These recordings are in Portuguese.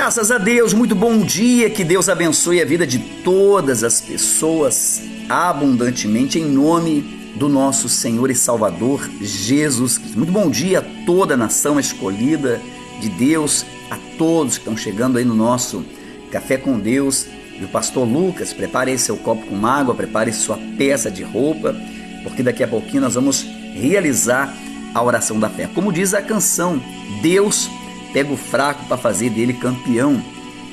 Graças a Deus, muito bom dia, que Deus abençoe a vida de todas as pessoas abundantemente em nome do nosso Senhor e Salvador Jesus Cristo. Muito bom dia a toda a nação escolhida de Deus, a todos que estão chegando aí no nosso Café com Deus. E o pastor Lucas, prepare aí seu copo com água, prepare sua peça de roupa, porque daqui a pouquinho nós vamos realizar a oração da fé. Como diz a canção, Deus pega o fraco para fazer dele campeão.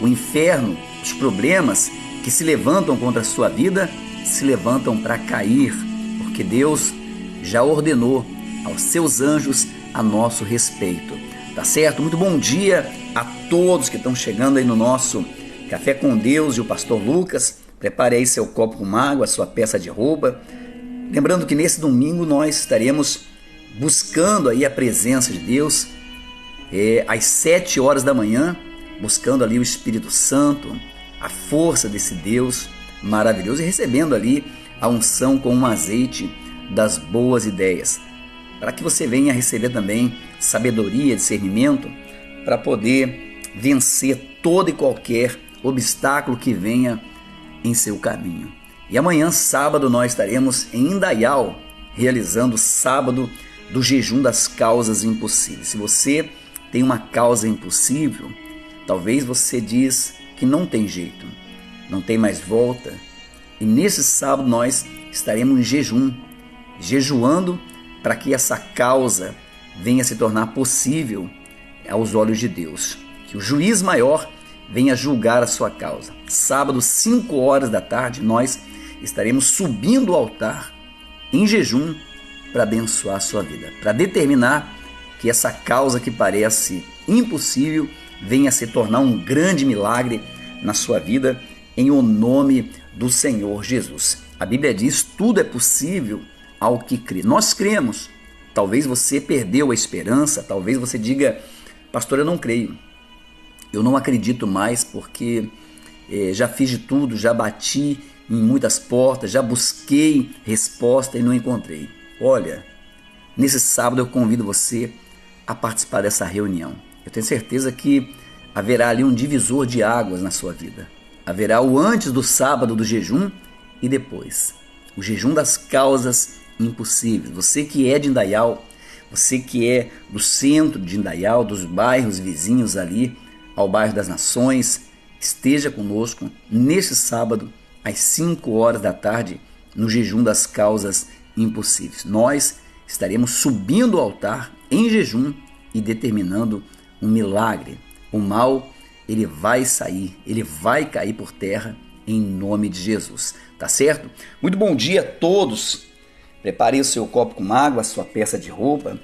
O inferno, os problemas que se levantam contra a sua vida, se levantam para cair, porque Deus já ordenou aos seus anjos a nosso respeito. Tá certo? Muito bom dia a todos que estão chegando aí no nosso Café com Deus e o pastor Lucas. Prepare aí seu copo com água, sua peça de roupa. Lembrando que nesse domingo nós estaremos buscando aí a presença de Deus, às 7 horas da manhã, buscando ali o Espírito Santo, a força desse Deus maravilhoso e recebendo ali a unção com um azeite das boas ideias, para que você venha receber também sabedoria, discernimento, para poder vencer todo e qualquer obstáculo que venha em seu caminho. E amanhã, sábado, nós estaremos em Indaial, realizando o sábado do jejum das causas impossíveis. Se você tem uma causa impossível, talvez você diz que não tem jeito, não tem mais volta. E nesse sábado nós estaremos em jejum, jejuando para que essa causa venha se tornar possível aos olhos de Deus. Que o juiz maior venha julgar a sua causa. Sábado, 5 horas da tarde, nós estaremos subindo o altar em jejum para abençoar a sua vida, para determinar que essa causa que parece impossível venha se tornar um grande milagre na sua vida, em o nome do Senhor Jesus. A Bíblia diz, tudo é possível ao que crê. Nós cremos. Talvez você perdeu a esperança, talvez você diga, pastor, eu não creio, eu não acredito mais porque já fiz de tudo, já bati em muitas portas, já busquei resposta e não encontrei. Olha, nesse sábado eu convido você a participar dessa reunião. Eu tenho certeza que haverá ali um divisor de águas na sua vida. Haverá o antes do sábado do jejum e depois. O jejum das causas impossíveis. Você que é de Indaial, você que é do centro de Indaial, dos bairros vizinhos ali, ao bairro das Nações, esteja conosco neste sábado, às 5 horas da tarde, no jejum das causas impossíveis. Nós estaremos subindo o altar em jejum e determinando um milagre. O mal, ele vai sair, ele vai cair por terra em nome de Jesus. Tá certo? Muito bom dia a todos. Prepare o seu copo com água, a sua peça de roupa.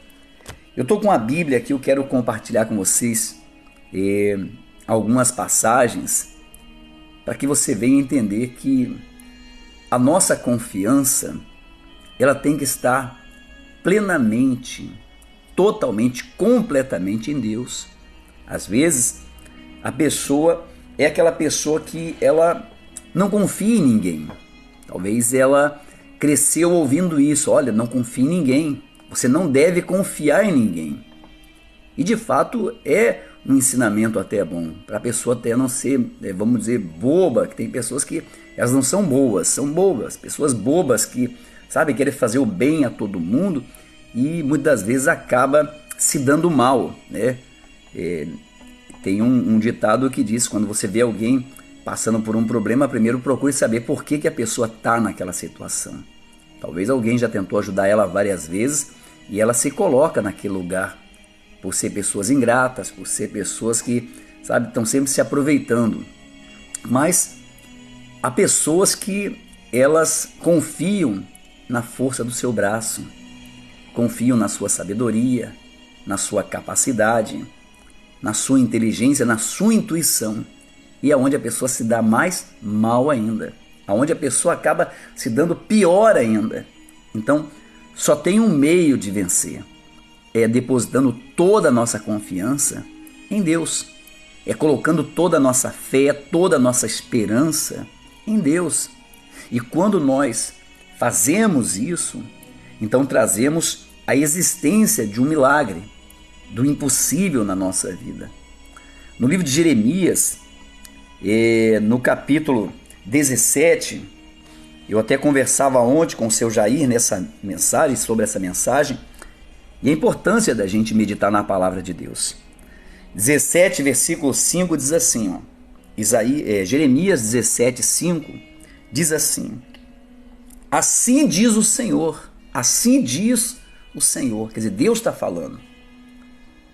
Eu estou com a Bíblia aqui, eu quero compartilhar com vocês algumas passagens para que você venha entender que a nossa confiança, ela tem que estar plenamente, totalmente, completamente em Deus. Às vezes, a pessoa é aquela pessoa que ela não confia em ninguém. Talvez ela cresceu ouvindo isso. Olha, não confie em ninguém. Você não deve confiar em ninguém. E de fato é um ensinamento até bom, para a pessoa até não ser, vamos dizer, boba, que tem pessoas que elas não são boas, são bobas, pessoas bobas que, sabe, querem fazer o bem a todo mundo e muitas vezes acaba se dando mal, né? Tem um ditado que diz, quando você vê alguém passando por um problema, primeiro procure saber por que a pessoa está naquela situação. Talvez alguém já tentou ajudar ela várias vezes e ela se coloca naquele lugar, por ser pessoas ingratas, por ser pessoas que, sabe, estão sempre se aproveitando. Mas há pessoas que elas confiam na força do seu braço, confiam na sua sabedoria, na sua capacidade, na sua inteligência, na sua intuição. E é onde a pessoa se dá mais mal ainda, aonde a pessoa acaba se dando pior ainda. Então, só tem um meio de vencer. É depositando toda a nossa confiança em Deus. É colocando toda a nossa fé, toda a nossa esperança em Deus. E quando nós fazemos isso, então trazemos a existência de um milagre, do impossível na nossa vida. No livro de Jeremias, no capítulo 17, eu até conversava ontem com o seu Jair nessa mensagem, sobre essa mensagem, e a importância da gente meditar na palavra de Deus. 17, versículo 5 diz assim, ó, Jeremias 17, 5 diz assim: assim diz o Senhor, assim diz o Senhor, quer dizer, Deus está falando.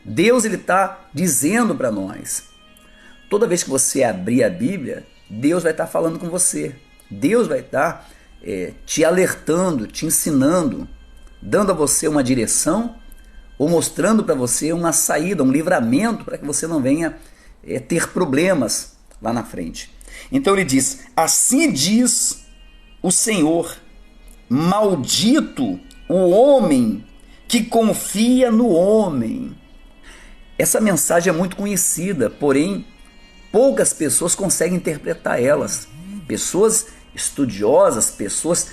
Deus ele está dizendo para nós. Toda vez que você abrir a Bíblia, Deus vai estar falando com você. Deus vai estar te alertando, te ensinando, dando a você uma direção ou mostrando para você uma saída, um livramento para que você não venha ter problemas lá na frente. Então ele diz: assim diz o Senhor, maldito o homem que confia no homem. Essa mensagem é muito conhecida, porém poucas pessoas conseguem interpretar elas. Pessoas estudiosas, pessoas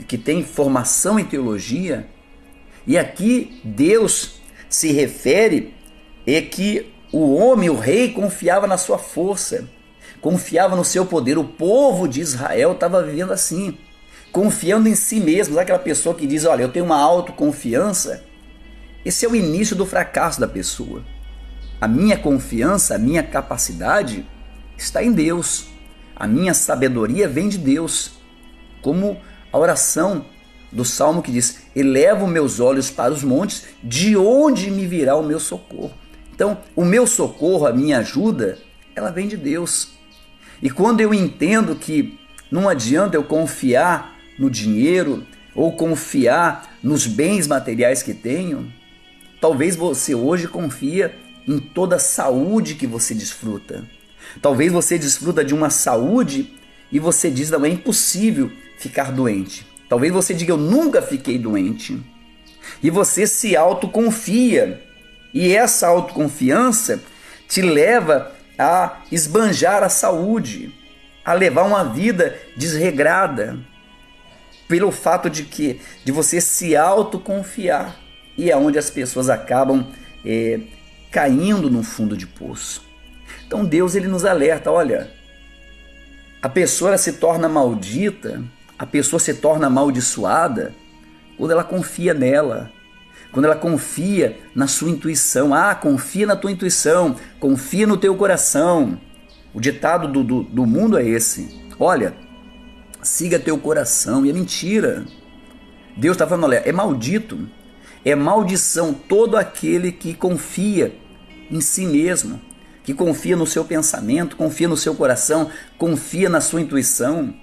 que têm formação em teologia. E aqui Deus se refere que o homem, o rei, confiava na sua força, confiava no seu poder. O povo de Israel estava vivendo assim, confiando em si mesmo. Sabe aquela pessoa que diz: olha, eu tenho uma autoconfiança? Esse é o início do fracasso da pessoa. A minha confiança, a minha capacidade está em Deus. A minha sabedoria vem de Deus. Como a oração do Salmo que diz: elevo meus olhos para os montes, de onde me virá o meu socorro? Então, o meu socorro, a minha ajuda, ela vem de Deus. E quando eu entendo que não adianta eu confiar no dinheiro ou confiar nos bens materiais que tenho, talvez você hoje confia em toda a saúde que você desfruta. Talvez você desfruta de uma saúde e você diz: não, é impossível ficar doente. Talvez você diga: eu nunca fiquei doente. E você se autoconfia. E essa autoconfiança te leva a esbanjar a saúde, a levar uma vida desregrada, pelo fato de você se autoconfiar. E é onde as pessoas acabam caindo no fundo de poço. Então Deus ele nos alerta: olha, a pessoa se torna maldita, a pessoa se torna amaldiçoada quando ela confia nela, quando ela confia na sua intuição. Confia na tua intuição, confia no teu coração. O ditado do mundo é esse: olha, siga teu coração. E é mentira. Deus está falando: olha, é maldito, é maldição todo aquele que confia em si mesmo, que confia no seu pensamento, confia no seu coração, confia na sua intuição.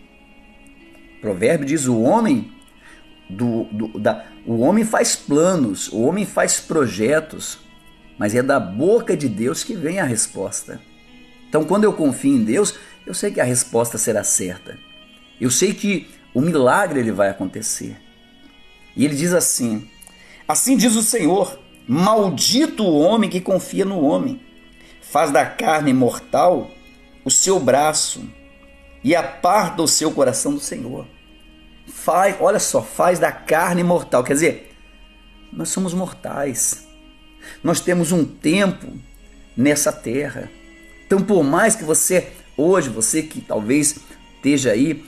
O provérbio diz: o homem faz planos, o homem faz projetos, mas é da boca de Deus que vem a resposta. Então, quando eu confio em Deus, eu sei que a resposta será certa. Eu sei que o milagre ele vai acontecer. E ele diz assim: assim diz o Senhor, maldito o homem que confia no homem, faz da carne mortal o seu braço e aparta o seu coração do Senhor. Olha só, faz da carne mortal, quer dizer, nós somos mortais, nós temos um tempo nessa terra. Então, por mais que você que talvez esteja aí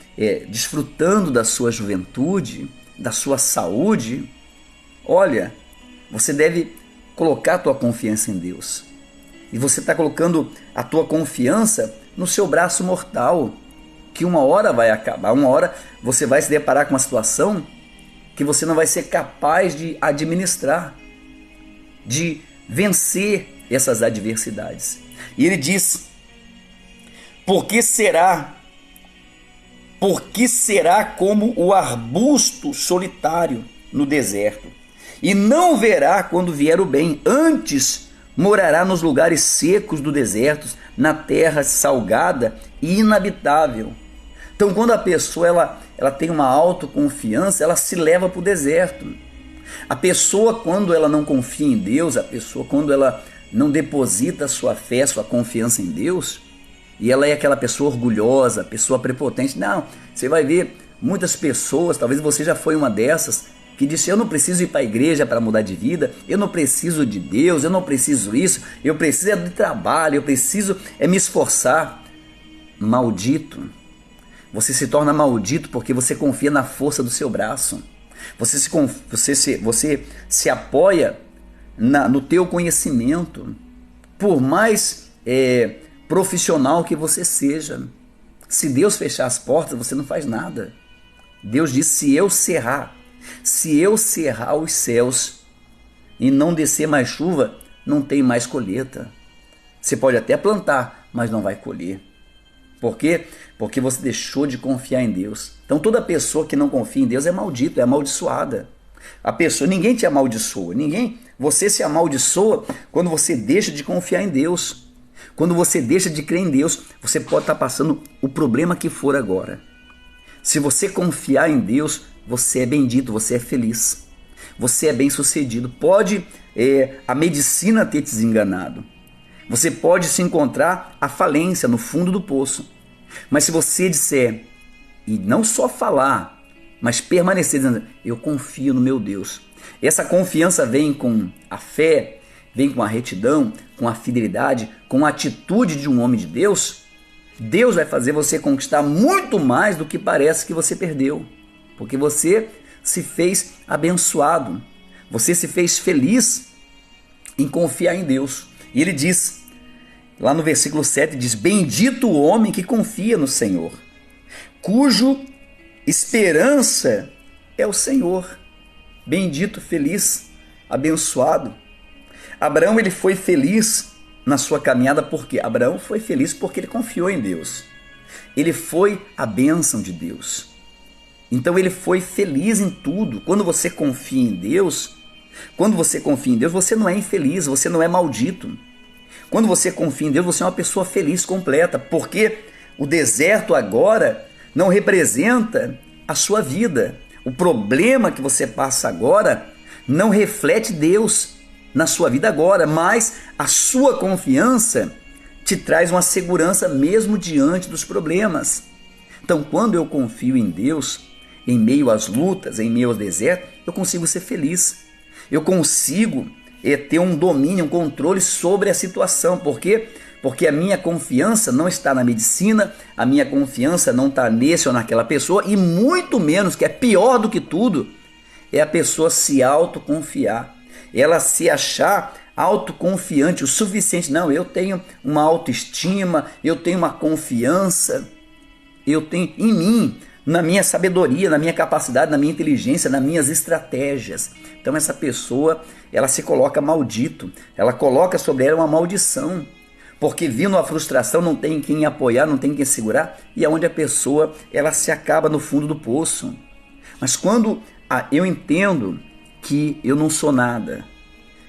desfrutando da sua juventude, da sua saúde, olha, você deve colocar a tua confiança em Deus. E você está colocando a tua confiança no seu braço mortal, que uma hora vai acabar, uma hora você vai se deparar com uma situação que você não vai ser capaz de administrar, de vencer essas adversidades. E ele diz: porque será como o arbusto solitário no deserto, e não verá quando vier o bem, antes morará nos lugares secos do deserto, na terra salgada e inabitável. Então, quando a pessoa ela tem uma autoconfiança, ela se leva para o deserto. A pessoa, quando ela não confia em Deus, a pessoa, quando ela não deposita a sua fé, sua confiança em Deus, e ela é aquela pessoa orgulhosa, pessoa prepotente. Não, você vai ver muitas pessoas, talvez você já foi uma dessas, que disse: eu não preciso ir para a igreja para mudar de vida, eu não preciso de Deus, eu não preciso isso, eu preciso de trabalho, eu preciso me esforçar. Maldito. Você se torna maldito porque você confia na força do seu braço. Você se apoia no teu conhecimento. Por mais profissional que você seja, se Deus fechar as portas, você não faz nada. Deus diz: se eu cerrar os céus e não descer mais chuva, não tem mais colheita. Você pode até plantar, mas não vai colher. Por quê? Porque você deixou de confiar em Deus. Então toda pessoa que não confia em Deus é maldita, é amaldiçoada. Ninguém te amaldiçoa, você se amaldiçoa quando você deixa de confiar em Deus. Quando você deixa de crer em Deus, você pode estar passando o problema que for agora. Se você confiar em Deus, você é bendito, você é feliz, você é bem sucedido. Pode a medicina ter te desenganado, você pode se encontrar à falência, no fundo do poço. Mas se você disser, e não só falar, mas permanecer dizendo: eu confio no meu Deus. Essa confiança vem com a fé, vem com a retidão, com a fidelidade, com a atitude de um homem de Deus. Deus vai fazer você conquistar muito mais do que parece que você perdeu. Porque você se fez abençoado, você se fez feliz em confiar em Deus. E ele diz, lá no versículo 7, diz: bendito o homem que confia no Senhor, cujo esperança é o Senhor. Bendito, feliz, abençoado. Abraão, ele foi feliz na sua caminhada, porque Abraão foi feliz porque ele confiou em Deus. Ele foi a bênção de Deus. Então ele foi feliz em tudo. Quando você confia em Deus, você não é infeliz, você não é maldito. Quando você confia em Deus, você é uma pessoa feliz, completa, porque o deserto agora não representa a sua vida. O problema que você passa agora não reflete Deus na sua vida agora, mas a sua confiança te traz uma segurança mesmo diante dos problemas. Então, quando eu confio em Deus, em meio às lutas, em meio ao deserto, eu consigo ser feliz. Eu consigo ter um domínio, um controle sobre a situação. Por quê? Porque a minha confiança não está na medicina, a minha confiança não está nesse ou naquela pessoa, e muito menos, que é pior do que tudo, é a pessoa se autoconfiar. Ela se achar autoconfiante o suficiente. Não, eu tenho uma autoestima, eu tenho uma confiança, eu tenho em mim, na minha sabedoria, na minha capacidade, na minha inteligência, nas minhas estratégias. Então essa pessoa, ela se coloca maldito, ela coloca sobre ela uma maldição, porque vindo a frustração não tem quem apoiar, não tem quem segurar, e é onde a pessoa, ela se acaba no fundo do poço. Mas quando eu entendo que eu não sou nada,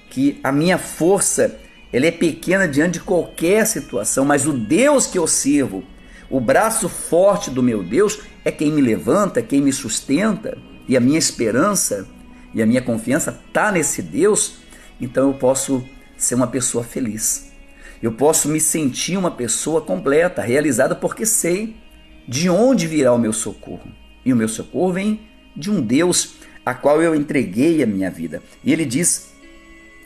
que a minha força ela é pequena diante de qualquer situação, mas o Deus que eu sirvo, o braço forte do meu Deus, é quem me levanta, quem me sustenta, e a minha esperança e a minha confiança está nesse Deus. Então eu posso ser uma pessoa feliz, eu posso me sentir uma pessoa completa, realizada, porque sei de onde virá o meu socorro, e o meu socorro vem de um Deus a qual eu entreguei a minha vida. E ele diz: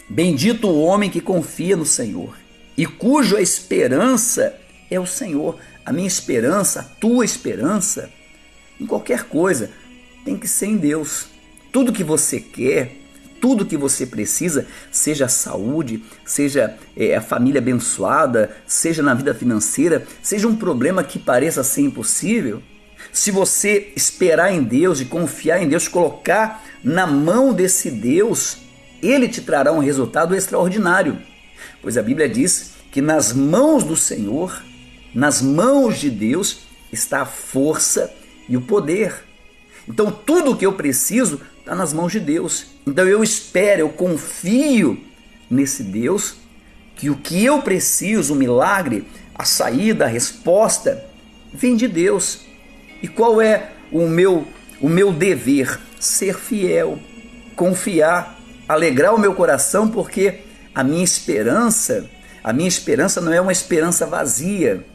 bendito o homem que confia no Senhor e cuja esperança é o Senhor. A minha esperança, a tua esperança, em qualquer coisa, tem que ser em Deus. Tudo que você quer, tudo que você precisa, seja a saúde, seja a família abençoada, seja na vida financeira, seja um problema que pareça ser impossível, se você esperar em Deus e confiar em Deus, colocar na mão desse Deus, Ele te trará um resultado extraordinário. Pois a Bíblia diz que nas mãos do Senhor, nas mãos de Deus, está a força e o poder. Então tudo o que eu preciso está nas mãos de Deus. Então eu espero, eu confio nesse Deus, que o que eu preciso, o milagre, a saída, a resposta, vem de Deus. E qual é o meu dever? Ser fiel, confiar, alegrar o meu coração, porque a minha esperança não é uma esperança vazia,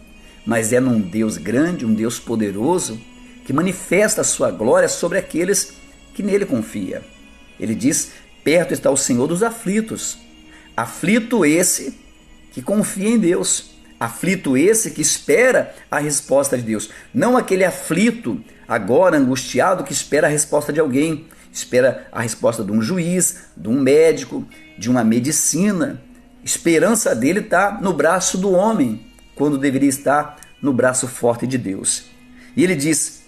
mas é num Deus grande, um Deus poderoso, que manifesta a sua glória sobre aqueles que nele confiam. Ele diz: perto está o Senhor dos aflitos. Aflito esse que confia em Deus. Aflito esse que espera a resposta de Deus. Não aquele aflito, agora angustiado, que espera a resposta de alguém. Espera a resposta de um juiz, de um médico, de uma medicina. Esperança dele está no braço do homem, quando deveria estar no braço forte de Deus. E ele diz: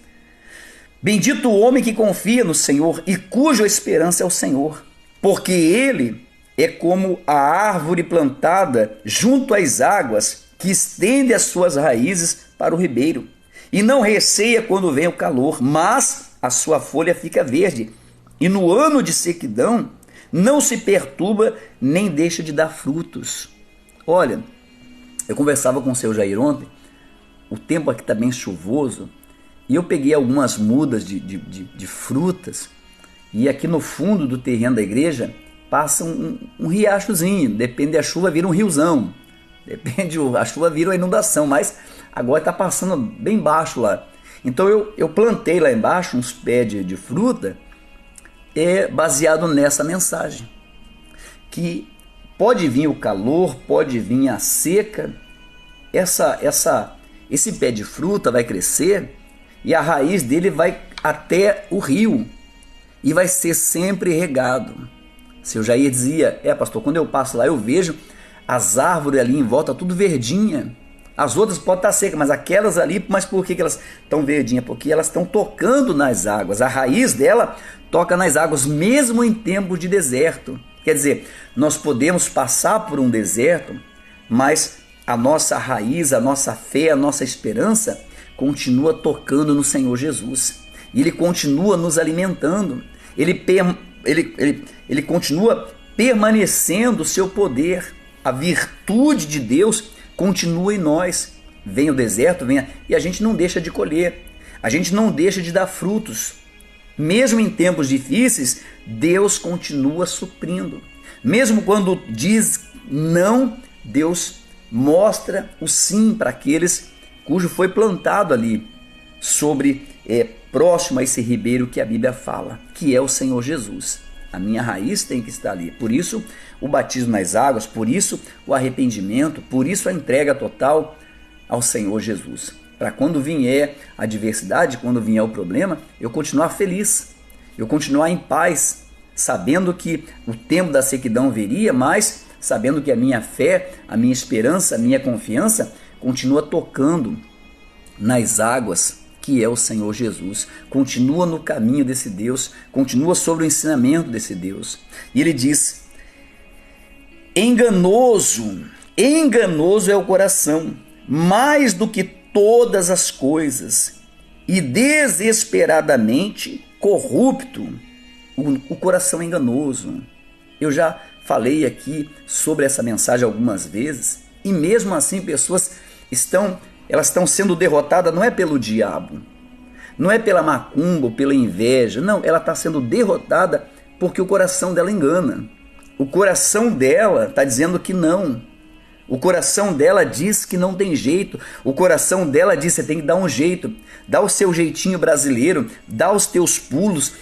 bendito o homem que confia no Senhor e cuja esperança é o Senhor, porque ele é como a árvore plantada junto às águas, que estende as suas raízes para o ribeiro, e não receia quando vem o calor, mas a sua folha fica verde, e no ano de sequidão não se perturba nem deixa de dar frutos. Olha, eu conversava com o seu Jair ontem, o tempo aqui está bem chuvoso, e eu peguei algumas mudas de frutas, e aqui no fundo do terreno da igreja passa um riachozinho, depende da chuva, vira um riozão, depende, a chuva vira uma inundação, mas agora está passando bem baixo lá. Então eu plantei lá embaixo uns pés de fruta, baseado nessa mensagem, que pode vir o calor, pode vir a seca, esse pé de fruta vai crescer e a raiz dele vai até o rio e vai ser sempre regado. Seu Jair dizia: pastor, quando eu passo lá eu vejo as árvores ali em volta tudo verdinha. As outras podem estar secas, mas aquelas ali, mas por que elas estão verdinhas? Porque elas estão tocando nas águas. A raiz dela toca nas águas, mesmo em tempos de deserto. Quer dizer, nós podemos passar por um deserto, mas a nossa raiz, a nossa fé, a nossa esperança continua tocando no Senhor Jesus. E Ele continua nos alimentando. Ele continua permanecendo o seu poder. A virtude de Deus continua em nós. Vem o deserto, e a gente não deixa de colher. A gente não deixa de dar frutos. Mesmo em tempos difíceis, Deus continua suprindo. Mesmo quando diz não, Deus mostra o sim para aqueles cujo foi plantado ali, próximo a esse ribeiro que a Bíblia fala, que é o Senhor Jesus. A minha raiz tem que estar ali. Por isso o batismo nas águas, por isso o arrependimento, por isso a entrega total ao Senhor Jesus. Para quando vier a adversidade, quando vier o problema, eu continuar feliz, eu continuar em paz, sabendo que o tempo da sequidão viria, mas sabendo que a minha fé, a minha esperança, a minha confiança continua tocando nas águas, que é o Senhor Jesus, continua no caminho desse Deus, continua sobre o ensinamento desse Deus. E ele diz: enganoso é o coração, mais do que todas as coisas, e desesperadamente corrupto. O coração é enganoso. Eu já falei aqui sobre essa mensagem algumas vezes, e mesmo assim pessoas estão sendo derrotadas, não é pelo diabo, não é pela macumba ou pela inveja, não, ela está sendo derrotada porque o coração dela engana. O coração dela está dizendo que não. O coração dela diz que não tem jeito. O coração dela diz: você tem que dar um jeito, dá o seu jeitinho brasileiro, dá os teus pulos.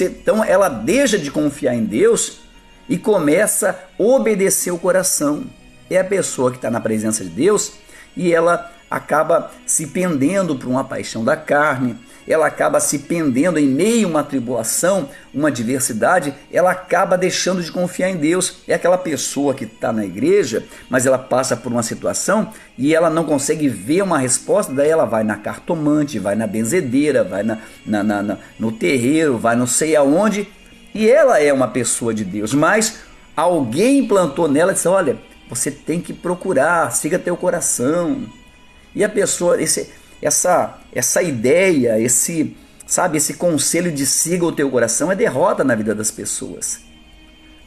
Então ela deixa de confiar em Deus e começa a obedecer o coração. É a pessoa que está na presença de Deus e ela acaba se pendendo por uma paixão da carne, ela acaba se pendendo em meio a uma tribulação, uma adversidade, ela acaba deixando de confiar em Deus. É aquela pessoa que está na igreja, mas ela passa por uma situação e ela não consegue ver uma resposta, daí ela vai na cartomante, vai na benzedeira, vai no terreiro, vai não sei aonde, e ela é uma pessoa de Deus, mas alguém plantou nela e disse: olha, você tem que procurar, siga teu coração. E a pessoa, essa ideia, esse conselho de siga o teu coração é derrota na vida das pessoas.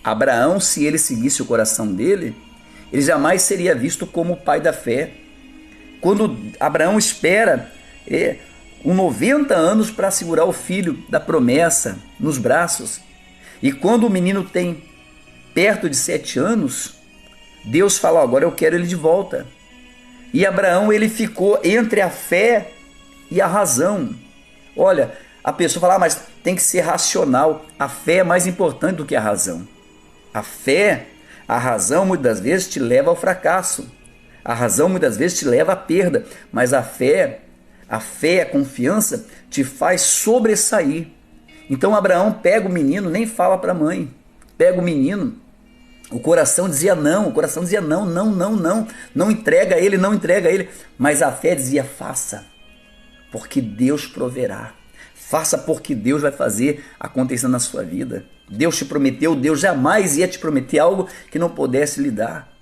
Abraão, se ele seguisse o coração dele, ele jamais seria visto como o pai da fé. Quando Abraão espera 90 anos para segurar o filho da promessa nos braços, e quando o menino tem perto de 7 anos, Deus fala: agora eu quero ele de volta. E Abraão, ele ficou entre a fé e a razão. Olha, a pessoa fala: mas tem que ser racional. A fé é mais importante do que a razão. A razão muitas vezes te leva ao fracasso. A razão muitas vezes te leva à perda, mas a fé, a confiança te faz sobressair. Então Abraão pega o menino, nem fala para a mãe. Pega o menino, o coração dizia não, não entrega ele, mas a fé dizia faça, porque Deus proverá. Faça porque Deus vai fazer acontecer na sua vida. Deus te prometeu, Deus jamais ia te prometer algo que não pudesse lhe dar.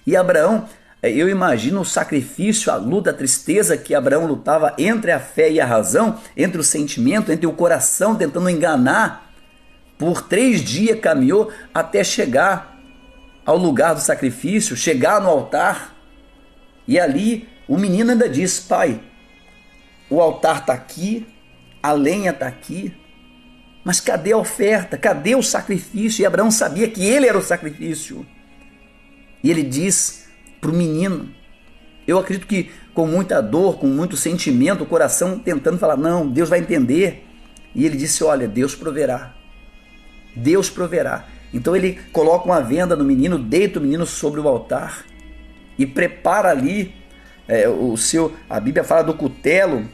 E Abraão, eu imagino o sacrifício, a luta, a tristeza que Abraão lutava entre a fé e a razão, entre o sentimento, entre o coração, tentando enganar. Por 3 dias caminhou até chegar ao lugar do sacrifício, chegar no altar. E ali o menino ainda diz: pai, o altar está aqui, a lenha está aqui, mas cadê a oferta? Cadê o sacrifício? E Abraão sabia que ele era o sacrifício. E ele diz para o menino, eu acredito que com muita dor, com muito sentimento, o coração tentando falar, não, Deus vai entender. E ele disse, olha, Deus proverá. Deus proverá. Então ele coloca uma venda no menino, deita o menino sobre o altar e prepara ali a Bíblia fala do cutelo,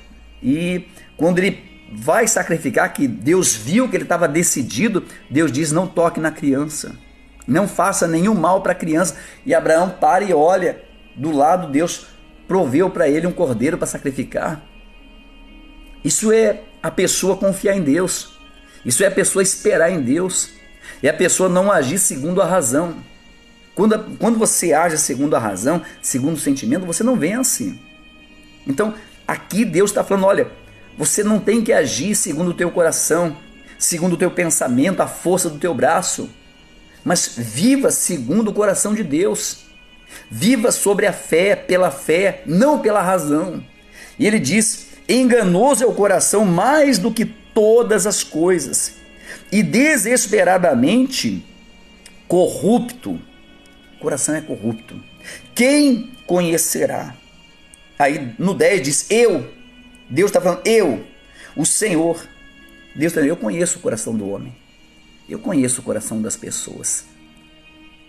e quando ele vai sacrificar, que Deus viu que ele estava decidido, Deus diz, não toque na criança, não faça nenhum mal para a criança. E Abraão para e olha, do lado Deus proveu para ele um cordeiro para sacrificar. Isso é a pessoa confiar em Deus, isso é a pessoa esperar em Deus, é a pessoa não agir segundo a razão. Quando você age segundo a razão, segundo o sentimento, você não vence. Então aqui Deus está falando, olha, você não tem que agir segundo o teu coração, segundo o teu pensamento, a força do teu braço, mas viva segundo o coração de Deus. Viva sobre a fé, pela fé, não pela razão. E ele diz, enganoso é o coração mais do que todas as coisas, e desesperadamente corrupto. O coração é corrupto. Quem conhecerá? Aí no 10 diz, Deus está falando, o Senhor. Deus está falando, eu conheço o coração do homem. Eu conheço o coração das pessoas.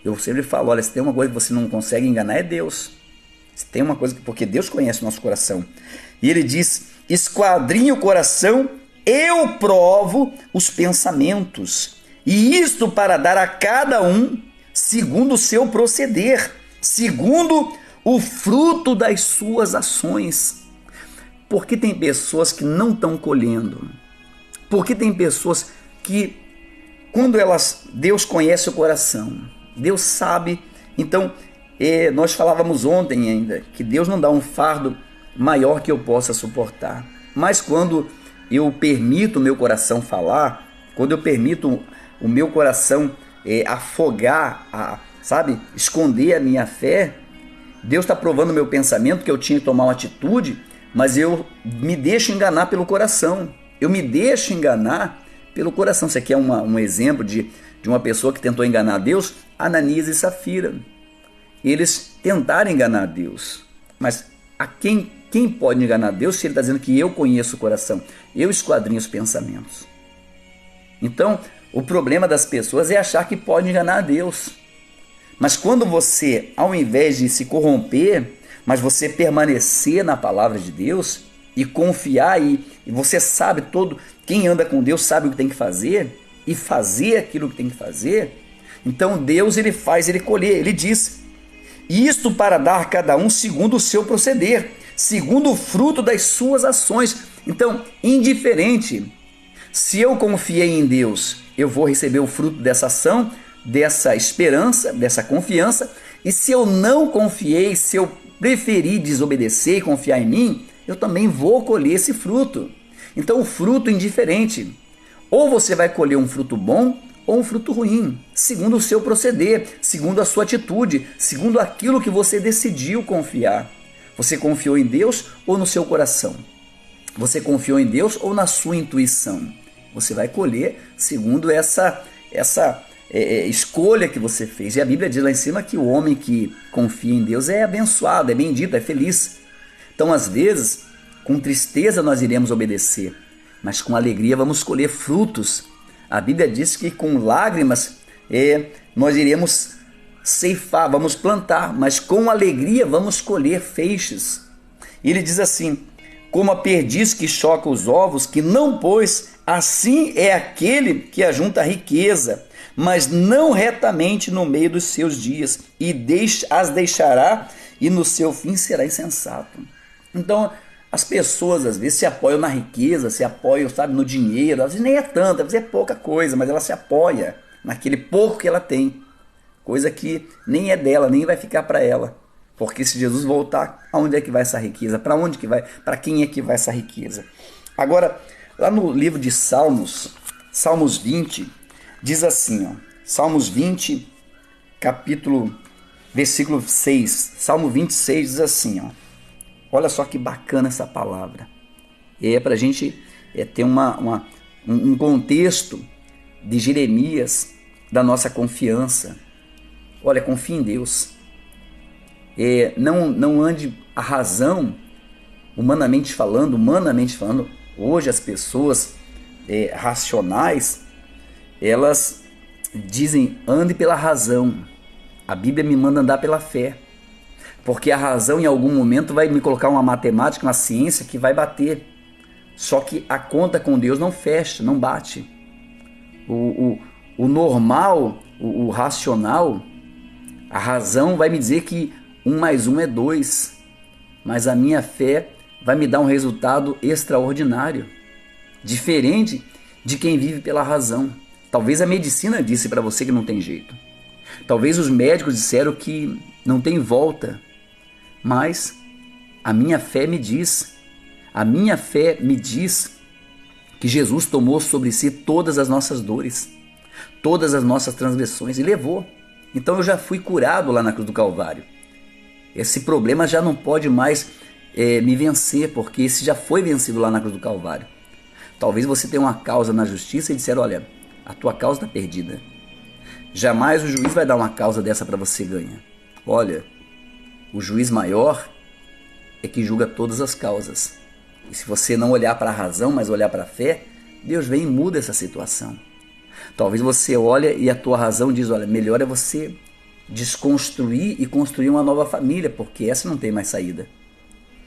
Eu sempre falo, olha, se tem uma coisa que você não consegue enganar, é Deus. Se tem uma coisa, porque Deus conhece o nosso coração. E ele diz, esquadrinha o coração, eu provo os pensamentos. E isto para dar a cada um segundo o seu proceder, segundo o fruto das suas ações. Porque tem pessoas que não estão colhendo. Porque tem pessoas que, quando Deus conhece o coração, Deus sabe. Então, nós falávamos ontem ainda, que Deus não dá um fardo maior que eu possa suportar. Mas quando eu permito o meu coração falar, quando eu permito o meu coração afogar, esconder a minha fé, Deus está provando o meu pensamento que eu tinha que tomar uma atitude, mas eu me deixo enganar pelo coração. Eu me deixo enganar pelo coração. Você quer um exemplo de uma pessoa que tentou enganar Deus? Ananias e Safira. Eles tentaram enganar Deus. Mas quem pode enganar Deus se ele está dizendo que eu conheço o coração? Eu esquadrinho os pensamentos. Então, o problema das pessoas é achar que pode enganar Deus. Mas quando você, ao invés de se corromper, mas você permanecer na palavra de Deus e confiar, e você sabe quem anda com Deus sabe o que tem que fazer, e fazer aquilo que tem que fazer, então Deus ele colher, ele diz, isto para dar a cada um segundo o seu proceder, segundo o fruto das suas ações. Então, indiferente, se eu confiei em Deus, eu vou receber o fruto dessa ação, dessa esperança, dessa confiança, e se eu não confiei, se eu preferi desobedecer e confiar em mim, eu também vou colher esse fruto. Então o fruto indiferente, ou você vai colher um fruto bom ou um fruto ruim, segundo o seu proceder, segundo a sua atitude, segundo aquilo que você decidiu confiar. Você confiou em Deus ou no seu coração? Você confiou em Deus ou na sua intuição? Você vai colher segundo essa escolha que você fez. E a Bíblia diz lá em cima que o homem que confia em Deus é abençoado, é bendito, é feliz. Então, às vezes, com tristeza nós iremos obedecer. mas com alegria vamos colher frutos. A Bíblia diz que com lágrimas nós iremos ceifar, vamos plantar, mas com alegria vamos colher feixes. Ele diz assim: como a perdiz que choca os ovos, que não pôs, assim é aquele que ajunta a riqueza, mas não retamente no meio dos seus dias, e as deixará, e no seu fim será insensato. Então, as pessoas às vezes se apoiam na riqueza, se apoiam, sabe, no dinheiro, às vezes nem é tanto, às vezes é pouca coisa, mas ela se apoia naquele pouco que ela tem, coisa que nem é dela, nem vai ficar para ela. Porque se Jesus voltar, aonde é que vai essa riqueza? Para onde que vai? Para quem é que vai essa riqueza? Agora, lá no livro de Salmos, Salmos 20, diz assim, ó, Salmos 20, versículo 6, Salmo 26 diz assim, ó, olha só que bacana essa palavra. É para a gente ter um contexto de Jeremias, da nossa confiança. Olha, confie em Deus. Não ande a razão, humanamente falando, hoje as pessoas racionais, elas dizem, ande pela razão. A Bíblia me manda andar pela fé, porque a razão em algum momento vai me colocar uma matemática, uma ciência que vai bater, só que a conta com Deus não fecha, não bate. O normal, o racional, a razão vai me dizer que 1 mais 1 é 2, mas a minha fé vai me dar um resultado extraordinário, diferente de quem vive pela razão. Talvez a medicina disse para você que não tem jeito, talvez os médicos disseram que não tem volta, mas a minha fé me diz que Jesus tomou sobre si todas as nossas dores, todas as nossas transgressões e levou. Então eu já fui curado lá na cruz do Calvário. Esse problema já não pode mais me vencer, porque esse já foi vencido lá na cruz do Calvário. Talvez você tenha uma causa na justiça e disseram, olha, a tua causa está perdida. Jamais o juiz vai dar uma causa dessa para você ganhar. Olha, o juiz maior é que julga todas as causas. E se você não olhar para a razão, mas olhar para a fé, Deus vem e muda essa situação. Talvez você olhe e a tua razão diz, olha, melhor é você desconstruir e construir uma nova família, porque essa não tem mais saída.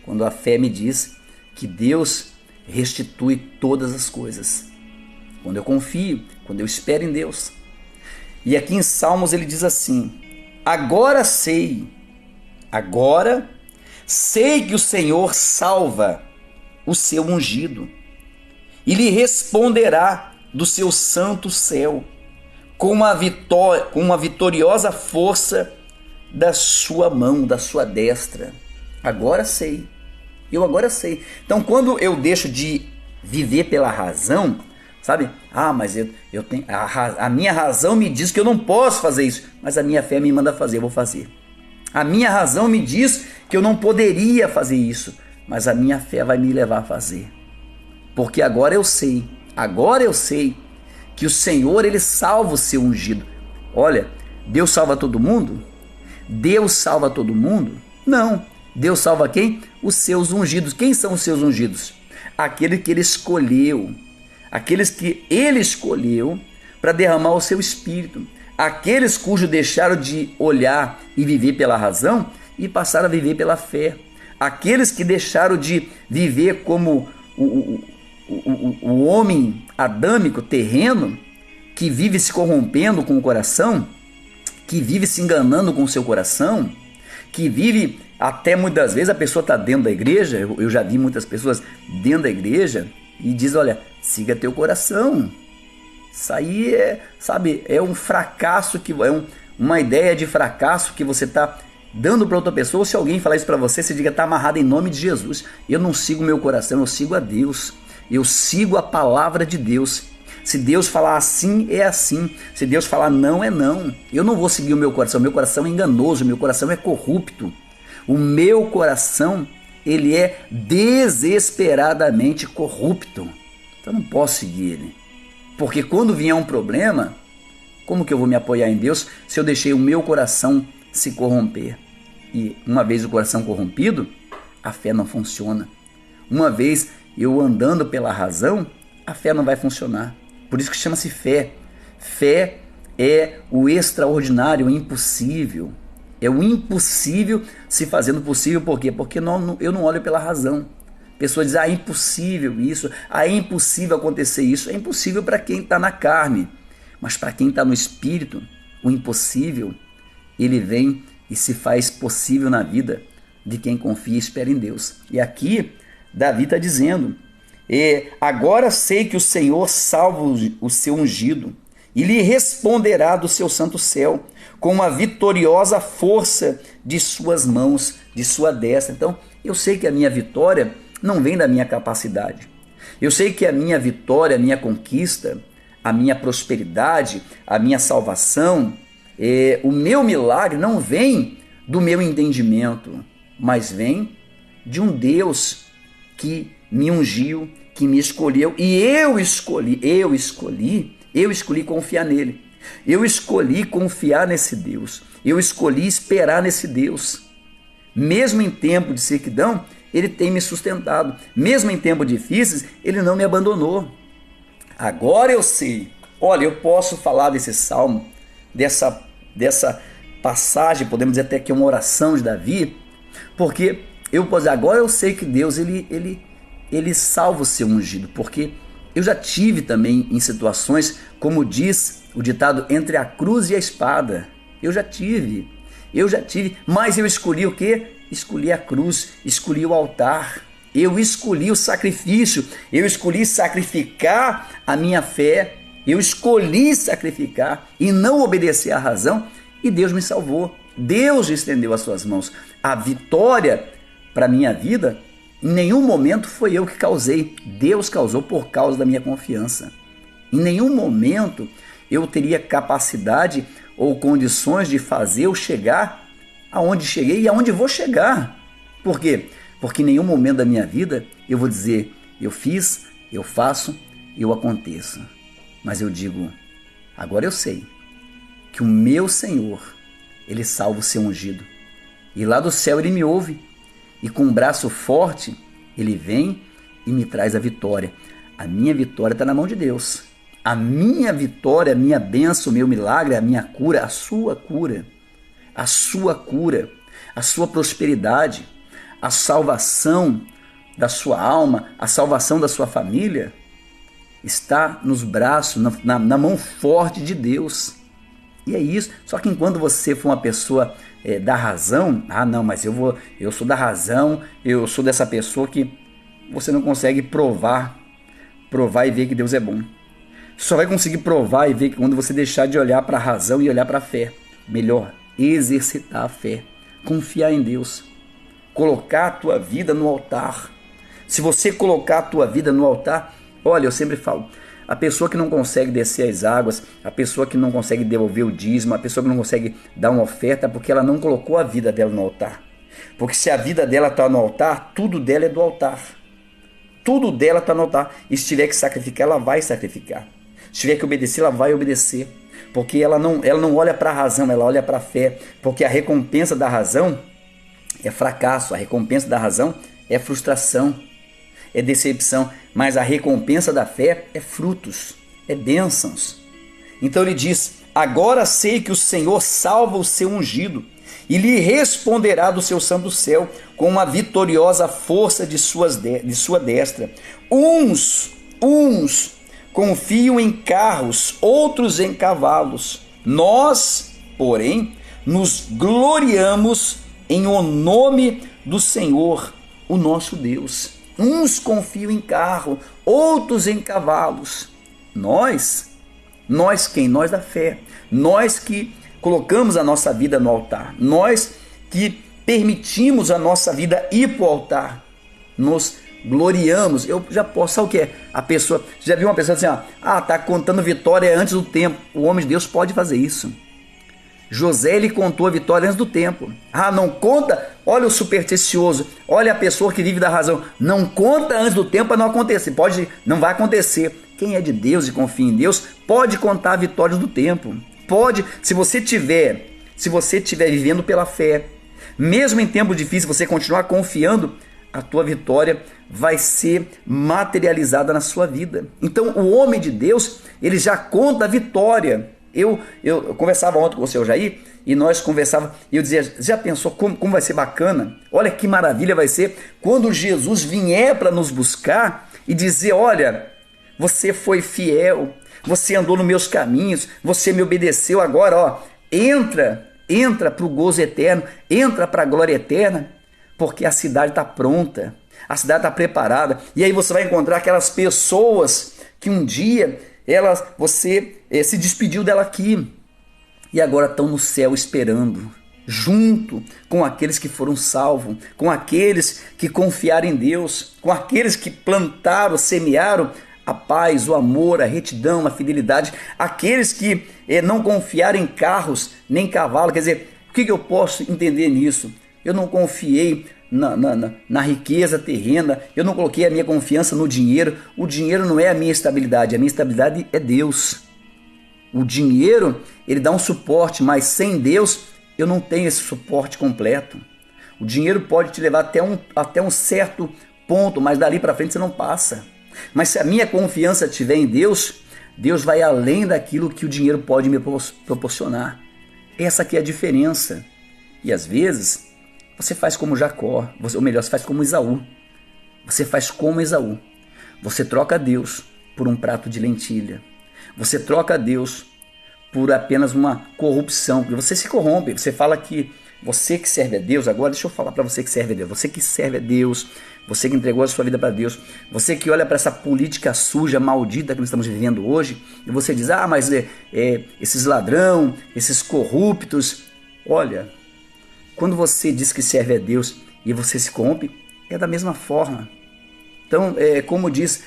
Quando a fé me diz que Deus restitui todas as coisas. Quando eu confio, quando eu espero em Deus. E aqui em Salmos ele diz assim, agora sei que o Senhor salva o seu ungido e lhe responderá do seu santo céu com uma vitoriosa força da sua mão, da sua destra. Agora sei. Eu agora sei. Então, quando eu deixo de viver pela razão, sabe? Mas eu tenho a minha razão me diz que eu não posso fazer isso, mas a minha fé me manda fazer, eu vou fazer. A minha razão me diz que eu não poderia fazer isso, mas a minha fé vai me levar a fazer. Porque agora eu sei que o Senhor, ele salva o seu ungido. Olha, Deus salva todo mundo? Deus salva todo mundo? Não. Deus salva quem? Os seus ungidos. Quem são os seus ungidos? Aqueles que ele escolheu. Aqueles que ele escolheu para derramar o seu espírito. Aqueles cujos deixaram de olhar e viver pela razão e passaram a viver pela fé. Aqueles que deixaram de viver como o homem adâmico, terreno, que vive se corrompendo com o coração, que vive se enganando com o seu coração, que vive, até muitas vezes a pessoa está dentro da igreja, eu já vi muitas pessoas dentro da igreja e diz, olha, siga teu coração. Isso aí é um fracasso, uma ideia de fracasso que você está dando para outra pessoa. Ou se alguém falar isso para você, você diga, está amarrado em nome de Jesus. Eu não sigo meu coração, eu sigo a Deus. Eu sigo a palavra de Deus. Se Deus falar assim, é assim. Se Deus falar não, é não. Eu não vou seguir o meu coração é enganoso, meu coração é corrupto. O meu coração, ele é desesperadamente corrupto. Então eu não posso seguir ele. Porque quando vier um problema, como que eu vou me apoiar em Deus se eu deixei o meu coração se corromper? E uma vez o coração corrompido, a fé não funciona. Uma vez eu andando pela razão, a fé não vai funcionar. Por isso que chama-se fé. Fé é o extraordinário, o impossível. É o impossível se fazendo possível. Por quê? Porque eu não olho pela razão. Pessoas dizem, é impossível isso, é impossível acontecer isso. É impossível para quem está na carne. Mas para quem está no espírito, o impossível, ele vem e se faz possível na vida de quem confia e espera em Deus. E aqui, Davi está dizendo, agora sei que o Senhor salva o seu ungido e lhe responderá do seu santo céu com uma vitoriosa força de suas mãos, de sua destra. Então, eu sei que a minha vitória não vem da minha capacidade. Eu sei que a minha vitória, a minha conquista, a minha prosperidade, a minha salvação, o meu milagre não vem do meu entendimento, mas vem de um Deus que me ungiu, que me escolheu, e eu escolhi confiar nele. Eu escolhi confiar nesse Deus. Eu escolhi esperar nesse Deus. Mesmo em tempo de sequidão, ele tem me sustentado. Mesmo em tempos difíceis, ele não me abandonou. Agora eu sei. Olha, eu posso falar desse salmo, dessa passagem, podemos dizer até que é uma oração de Davi, porque eu posso dizer, agora eu sei que Deus ele salva o seu ungido, porque eu já tive também em situações, como diz o ditado, entre a cruz e a espada. Eu já tive, mas eu escolhi o quê? Escolhi a cruz, escolhi o altar, eu escolhi o sacrifício, eu escolhi sacrificar a minha fé, eu escolhi sacrificar e não obedecer à razão, e Deus me salvou. Deus estendeu as suas mãos. A vitória para a minha vida, em nenhum momento foi eu que causei. Deus causou por causa da minha confiança. Em nenhum momento eu teria capacidade ou condições de fazer eu chegar aonde cheguei e aonde vou chegar. Por quê? Porque em nenhum momento da minha vida eu vou dizer, eu fiz, eu faço, eu aconteço. Mas eu digo, agora eu sei que o meu Senhor, ele salva o seu ungido. E lá do céu ele me ouve. E com um braço forte, ele vem e me traz a vitória. A minha vitória está na mão de Deus. A minha vitória, a minha bênção, o meu milagre, a minha cura, a sua cura, a sua cura, a sua prosperidade, a salvação da sua alma, a salvação da sua família, está nos braços, na mão forte de Deus. E é isso. Só que enquanto você for uma pessoa da razão, não, mas eu sou da razão, eu sou dessa pessoa que você não consegue provar e ver que Deus é bom. Só vai conseguir provar e ver que quando você deixar de olhar para a razão e olhar para a fé. Melhor, exercitar a fé, confiar em Deus, colocar a tua vida no altar. Se você colocar a tua vida no altar, olha, eu sempre falo, a pessoa que não consegue descer as águas, a pessoa que não consegue devolver o dízimo, a pessoa que não consegue dar uma oferta, porque ela não colocou a vida dela no altar. Porque se a vida dela está no altar, tudo dela é do altar. Tudo dela está no altar. E se tiver que sacrificar, ela vai sacrificar. Se tiver que obedecer, ela vai obedecer. Porque ela não olha para a razão, ela olha para a fé. Porque a recompensa da razão é fracasso, a recompensa da razão é frustração, é decepção. Mas a recompensa da fé é frutos, é bênçãos. Então ele diz, agora sei que o Senhor salva o seu ungido e lhe responderá do seu santo céu com uma vitoriosa força de sua destra. Uns confiam em carros, outros em cavalos. Nós, porém, nos gloriamos em o nome do Senhor, o nosso Deus. Uns confiam em carro, outros em cavalos. Nós quem? Nós da fé. Nós que colocamos a nossa vida no altar. Nós que permitimos a nossa vida ir para o altar. Nos gloriamos. Eu já posso, sabe o que é? A pessoa, já viu uma pessoa assim, tá contando vitória antes do tempo. O homem de Deus pode fazer isso. José, ele contou a vitória antes do tempo. Não conta? Olha o supersticioso, olha a pessoa que vive da razão. Não conta antes do tempo para não acontecer. Não vai acontecer. Quem é de Deus e confia em Deus, pode contar vitórias do tempo. Pode, se você tiver vivendo pela fé, mesmo em tempo difícil, você continuar confiando, a tua vitória vai ser materializada na sua vida. Então o homem de Deus, ele já conta a vitória. Eu conversava ontem com o seu Jair, e nós conversávamos, e eu dizia, já pensou como vai ser bacana? Olha que maravilha vai ser quando Jesus vier para nos buscar e dizer, olha, você foi fiel, você andou nos meus caminhos, você me obedeceu, agora ó, entra para o gozo eterno, entra para a glória eterna, porque a cidade está pronta, a cidade está preparada, e aí você vai encontrar aquelas pessoas que um dia você se despediu dela aqui, e agora estão no céu esperando, junto com aqueles que foram salvos, com aqueles que confiaram em Deus, com aqueles que plantaram, semearam a paz, o amor, a retidão, a fidelidade, aqueles que não confiaram em carros, nem cavalo. Quer dizer, o que eu posso entender nisso? Eu não confiei na riqueza terrena, eu não coloquei a minha confiança no dinheiro. O dinheiro não é a minha estabilidade é Deus. O dinheiro, ele dá um suporte, mas sem Deus eu não tenho esse suporte completo. O dinheiro pode te levar até um certo ponto, mas dali para frente você não passa. Mas se a minha confiança estiver em Deus, Deus vai além daquilo que o dinheiro pode me proporcionar. Essa aqui é a diferença. E às vezes você faz como Jacó, ou melhor, você faz como Esaú. Você faz como Esaú. Você troca Deus por um prato de lentilha. Você troca Deus por apenas uma corrupção, porque você se corrompe. Você fala que você que serve a Deus, agora deixa eu falar para você que serve a Deus, você que serve a Deus, você que entregou a sua vida para Deus, você que olha para essa política suja, maldita que nós estamos vivendo hoje, e você diz, mas esses ladrão, esses corruptos, olha, quando você diz que serve a Deus e você se corrompe, é da mesma forma. Então, como diz,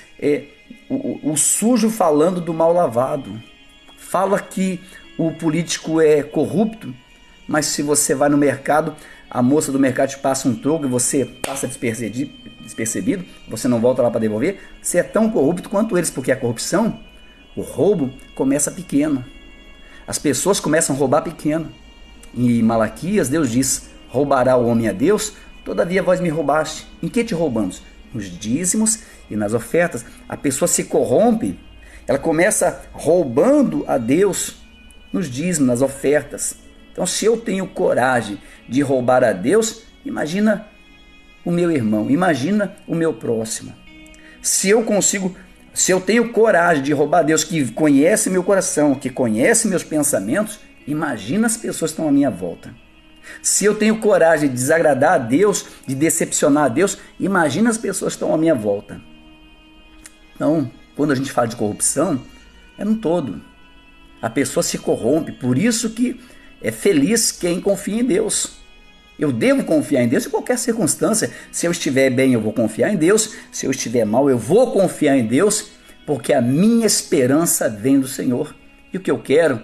o sujo falando do mal lavado, fala que o político é corrupto, mas se você vai no mercado, a moça do mercado te passa um troco e você passa despercebido, você não volta lá para devolver, você é tão corrupto quanto eles, porque a corrupção, o roubo, começa pequeno. As pessoas começam a roubar pequeno. Em Malaquias, Deus diz, roubará o homem a Deus, todavia vós me roubaste. Em que te roubamos? Nos dízimos e nas ofertas. A pessoa se corrompe, ela começa roubando a Deus nos dízimos, nas ofertas. Então, se eu tenho coragem de roubar a Deus, imagina o meu irmão, imagina o meu próximo. Se eu tenho coragem de roubar a Deus, que conhece meu coração, que conhece meus pensamentos, imagina as pessoas que estão à minha volta. Se eu tenho coragem de desagradar a Deus, de decepcionar a Deus, imagina as pessoas que estão à minha volta. Então, quando a gente fala de corrupção, é no todo. A pessoa se corrompe, por isso que é feliz quem confia em Deus. Eu devo confiar em Deus em qualquer circunstância. Se eu estiver bem, eu vou confiar em Deus. Se eu estiver mal, eu vou confiar em Deus, porque a minha esperança vem do Senhor. E o que eu quero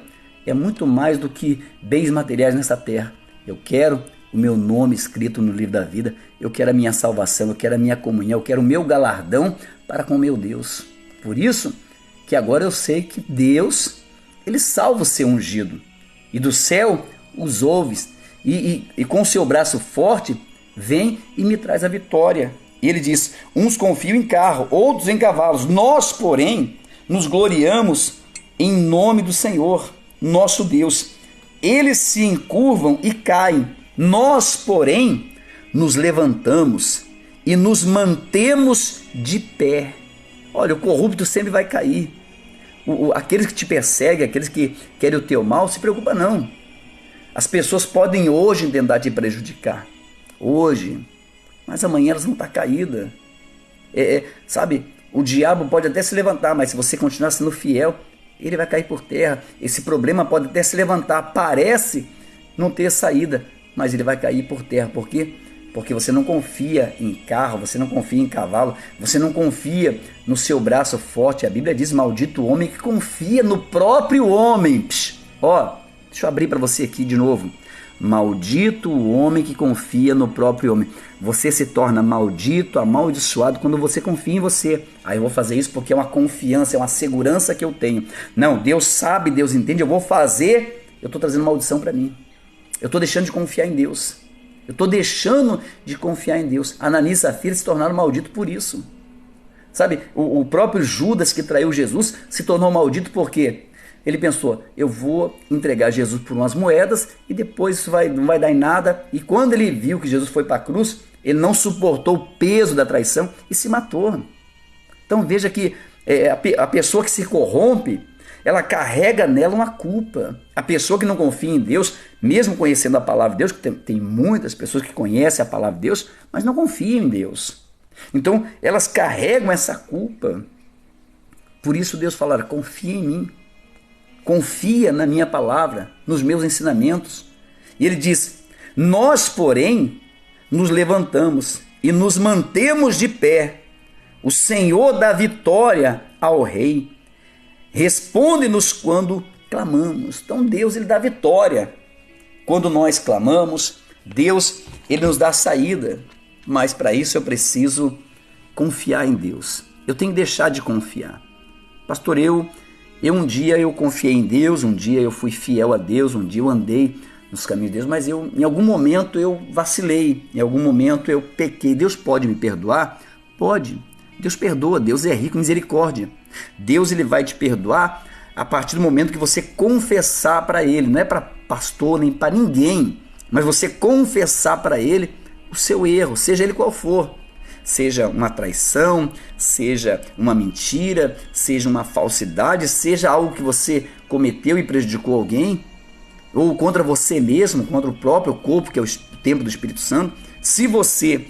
é muito mais do que bens materiais nessa terra. Eu quero o meu nome escrito no livro da vida. Eu quero a minha salvação, eu quero a minha comunhão, eu quero o meu galardão para com o meu Deus. Por isso que agora eu sei que Deus, Ele salva o seu ungido. E do céu os ouves, e com o seu braço forte vem e me traz a vitória. E ele diz, uns confiam em carro, outros em cavalos, nós porém nos gloriamos em nome do Senhor, nosso Deus. Eles se encurvam e caem, nós porém nos levantamos e nos mantemos de pé. Olha, o corrupto sempre vai cair. Aqueles que te perseguem, aqueles que querem o teu mal, se preocupa não. As pessoas podem hoje tentar te prejudicar, hoje, mas amanhã elas vão estar caídas. Sabe, o diabo pode até se levantar, mas se você continuar sendo fiel, ele vai cair por terra. Esse problema pode até se levantar, parece não ter saída, mas ele vai cair por terra. Por quê? Porque você não confia em carro, você não confia em cavalo, você não confia no seu braço forte. A Bíblia diz, maldito o homem que confia no próprio homem. Deixa eu abrir para você aqui de novo. Maldito o homem que confia no próprio homem. Você se torna maldito, amaldiçoado quando você confia em você. Aí eu vou fazer isso porque é uma confiança, é uma segurança que eu tenho. Não, Deus sabe, Deus entende, eu vou fazer, eu estou trazendo maldição para mim. Eu estou deixando de confiar em Deus. Eu estou deixando de confiar em Deus. Ananias e Safira se tornaram malditos por isso. Sabe, o próprio Judas que traiu Jesus se tornou maldito porque ele pensou, eu vou entregar Jesus por umas moedas e depois isso não vai dar em nada. E quando ele viu que Jesus foi para a cruz, ele não suportou o peso da traição e se matou. Então veja que a pessoa que se corrompe, ela carrega nela uma culpa. A pessoa que não confia em Deus, mesmo conhecendo a palavra de Deus, que tem muitas pessoas que conhecem a palavra de Deus, mas não confiam em Deus. Então elas carregam essa culpa. Por isso Deus fala, confia em mim. Confia na minha palavra, nos meus ensinamentos. E ele diz, nós, porém, nos levantamos e nos mantemos de pé. O Senhor dá vitória ao rei. Responde-nos quando clamamos. Então Deus, ele dá vitória. Quando nós clamamos, Deus, ele nos dá a saída. Mas para isso eu preciso confiar em Deus. Eu tenho que deixar de confiar. Pastor, um dia eu confiei em Deus, um dia eu fui fiel a Deus, um dia eu andei nos caminhos de Deus, mas em algum momento eu vacilei, em algum momento eu pequei. Deus pode me perdoar? Pode. Deus perdoa, Deus é rico em misericórdia. Deus, ele vai te perdoar a partir do momento que você confessar para Ele. Não é para pastor nem para ninguém, mas você confessar para Ele o seu erro, seja ele qual for. Seja uma traição, seja uma mentira, seja uma falsidade, seja algo que você cometeu e prejudicou alguém, ou contra você mesmo, contra o próprio corpo, que é o templo do Espírito Santo. Se você,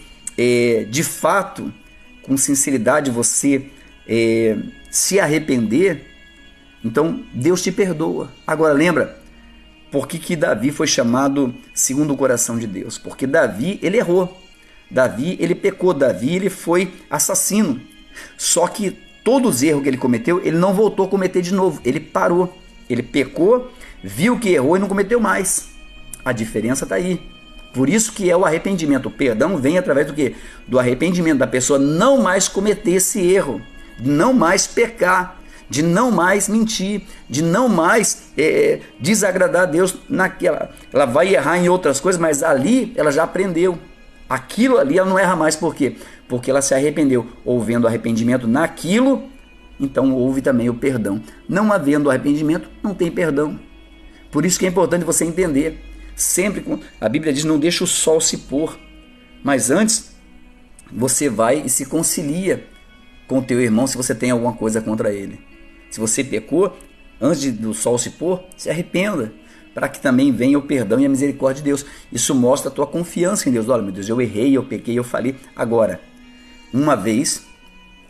de fato, com sinceridade, você se arrepender, então Deus te perdoa. Agora lembra, por que Davi foi chamado segundo o coração de Deus? Porque Davi, ele errou. Davi, ele pecou. Davi, ele foi assassino. Só que todos os erros que ele cometeu, ele não voltou a cometer de novo. Ele parou. Ele pecou, viu que errou e não cometeu mais. A diferença está aí. Por isso que é o arrependimento. O perdão vem através do quê? Do arrependimento, da pessoa não mais cometer esse erro, de não mais pecar, de não mais mentir, de não mais desagradar a Deus naquela. Ela vai errar em outras coisas, mas ali ela já aprendeu. Aquilo ali ela não erra mais. Por quê? Porque ela se arrependeu. Havendo arrependimento naquilo, então houve também o perdão. Não havendo arrependimento, não tem perdão. Por isso que é importante você entender. Sempre, a Bíblia diz, não deixa o sol se pôr. Mas antes, você vai e se concilia com o teu irmão se você tem alguma coisa contra ele. Se você pecou, antes do sol se pôr, se arrependa, para que também venha o perdão e a misericórdia de Deus. Isso mostra a tua confiança em Deus. Olha, meu Deus, eu errei, eu pequei, eu falei. Agora, uma vez,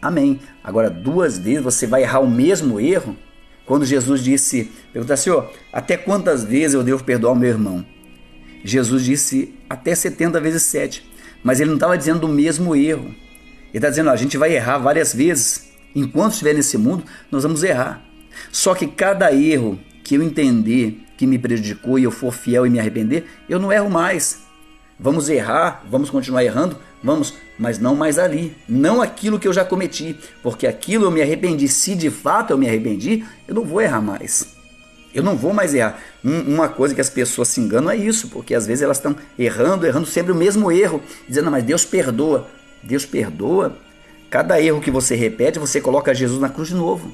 amém. Agora, 2 vezes você vai errar o mesmo erro. Quando Jesus disse, pergunta, Senhor, até quantas vezes eu devo perdoar o meu irmão? Jesus disse, até 70 vezes 7. Mas ele não estava dizendo o mesmo erro. Ele está dizendo, a gente vai errar várias vezes. Enquanto estiver nesse mundo, nós vamos errar. Só que cada erro que eu entender que me prejudicou e eu for fiel e me arrepender, eu não erro mais. Vamos errar, vamos continuar errando, vamos, mas não mais ali. Não aquilo que eu já cometi, porque aquilo eu me arrependi. Se de fato eu me arrependi, eu não vou errar mais. Eu não vou mais errar. Uma coisa que as pessoas se enganam é isso, porque às vezes elas estão errando sempre o mesmo erro, dizendo, mas Deus perdoa. Deus perdoa? Cada erro que você repete, você coloca Jesus na cruz de novo.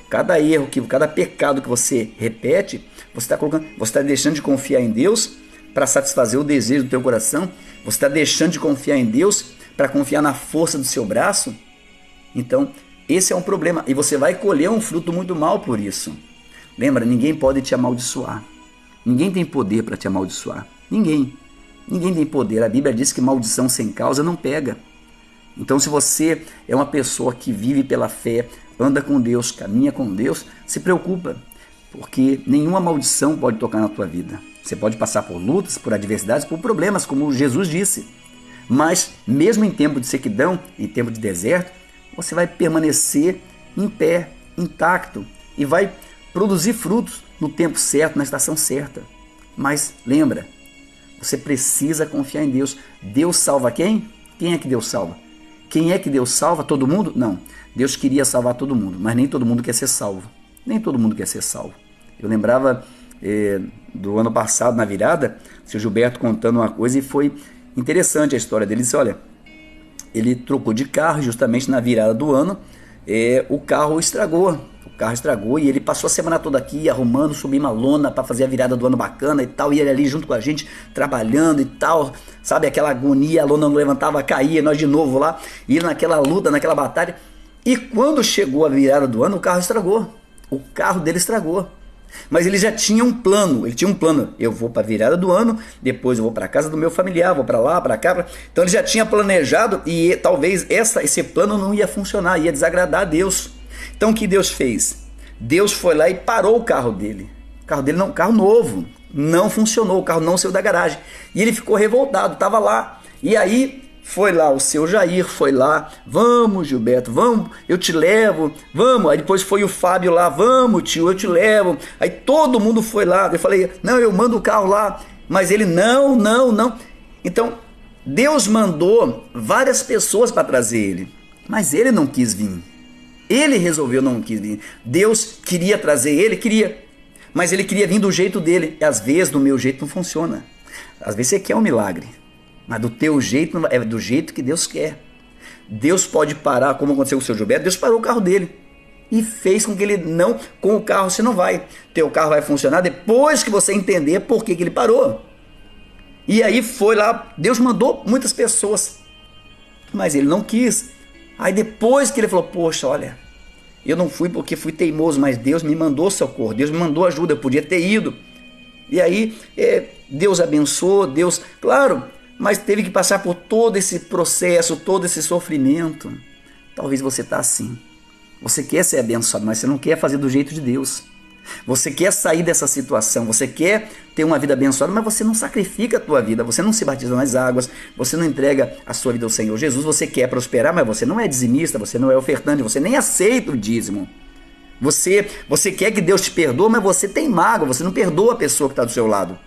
Cada erro, cada pecado que você repete, você está deixando de confiar em Deus para satisfazer o desejo do teu coração. Você está deixando de confiar em Deus para confiar na força do seu braço. Então, esse é um problema. E você vai colher um fruto muito mal por isso. Lembra, ninguém pode te amaldiçoar. Ninguém tem poder para te amaldiçoar. Ninguém. Ninguém tem poder. A Bíblia diz que maldição sem causa não pega. Então, se você é uma pessoa que vive pela fé, anda com Deus, caminha com Deus, se preocupa, porque nenhuma maldição pode tocar na tua vida. Você pode passar por lutas, por adversidades, por problemas, como Jesus disse. Mas, mesmo em tempo de sequidão, em tempo de deserto, você vai permanecer em pé, intacto, e vai produzir frutos no tempo certo, na estação certa. Mas, lembra, você precisa confiar em Deus. Deus salva quem? Quem é que Deus salva? Quem é que Deus salva? Todo mundo? Não. Deus queria salvar todo mundo, mas nem todo mundo quer ser salvo. Nem todo mundo quer ser salvo. Eu lembrava do ano passado, na virada, o seu Gilberto contando uma coisa e foi interessante a história dele. Ele disse, olha, ele trocou de carro justamente na virada do ano, o carro estragou. E ele passou a semana toda aqui arrumando, subir uma lona para fazer a virada do ano bacana e tal, e ele ali junto com a gente, trabalhando e tal, sabe, aquela agonia, a lona não levantava, caía, nós de novo lá, e naquela luta, naquela batalha, e quando chegou a virada do ano, o carro dele estragou, mas ele já tinha um plano, eu vou para a virada do ano, depois eu vou para a casa do meu familiar, vou para lá, para cá, então ele já tinha planejado, e talvez esse plano não ia funcionar, ia desagradar a Deus. Então o que Deus fez? Deus foi lá e parou o carro dele. Carro novo, não funcionou, o carro não saiu da garagem. E ele ficou revoltado, estava lá. E aí foi lá o seu Jair, foi lá, vamos Gilberto, vamos, eu te levo, vamos. Aí depois foi o Fábio lá, vamos tio, eu te levo. Aí todo mundo foi lá, eu falei, não, eu mando o carro lá. Mas ele, não. Então Deus mandou várias pessoas para trazer ele, mas ele não quis vir. Ele resolveu não quis vir. Deus queria trazer ele, mas ele queria vir do jeito dele. E às vezes do meu jeito não funciona. Às vezes você quer um milagre, mas do teu jeito é do jeito que Deus quer. Deus pode parar, como aconteceu com o seu Gilberto, Deus parou o carro dele e fez com que ele não, com o carro você não vai. Teu carro vai funcionar depois que você entender por que ele parou. E aí foi lá, Deus mandou muitas pessoas, mas ele não quis. Aí depois que ele falou, poxa, olha, eu não fui porque fui teimoso, mas Deus me mandou socorro, Deus me mandou ajuda, eu podia ter ido. E aí Deus abençoou, Deus, claro, mas teve que passar por todo esse processo, todo esse sofrimento. Talvez você está assim, você quer ser abençoado, mas você não quer fazer do jeito de Deus. Você quer sair dessa situação, você quer ter uma vida abençoada, mas você não sacrifica a tua vida, você não se batiza nas águas, você não entrega a sua vida ao Senhor Jesus, você quer prosperar, mas você não é dizimista, você não é ofertante, você nem aceita o dízimo. Você quer que Deus te perdoe, mas você tem mágoa, você não perdoa a pessoa que está do seu lado.